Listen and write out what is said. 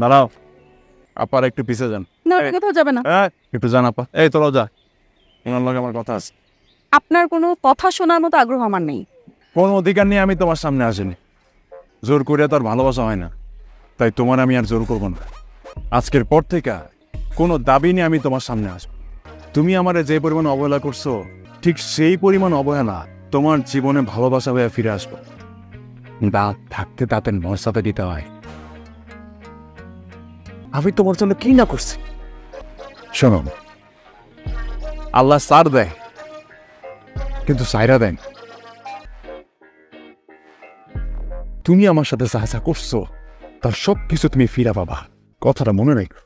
দাঁড়াও, আপার একটু পিছিয়ে যান। না কোথাও যাবে না। একটু যান আপা, এই তোরাও যা, ওনার লগে আমার কথা আছে। আপনার কোনো কথা শোনার মতো আগ্রহ আমার নেই। কোনো অধিকার নিয়ে আমি তোমার সামনে আসিনি, জোর করিয়া তো আর ভালোবাসা হয় না, তাই তোমার আমি আর জোর করবো না। আজকের পর থেকে কোনো দাবি নিয়ে আমি তোমার সামনে আসবো। তুমি আমারে যে পরিমাণ অবহেলা করছো, ঠিক সেই পরিমাণ অবহেলা তোমার জীবনে ভালোবাসা হয়ে ফিরে আসবো। দাঁত থাকতে দাঁতের মর্যাদা দিতে হয়। আমি তোমার জন্য কি না করছি? শোনো, আল্লাহ সার দেয় কিন্তু সাইরা দেন। তুমি আমার সাথে যা যা করছো তার সব কিছু তুমি ফিরা পাবা, কথাটা মনে রেখো।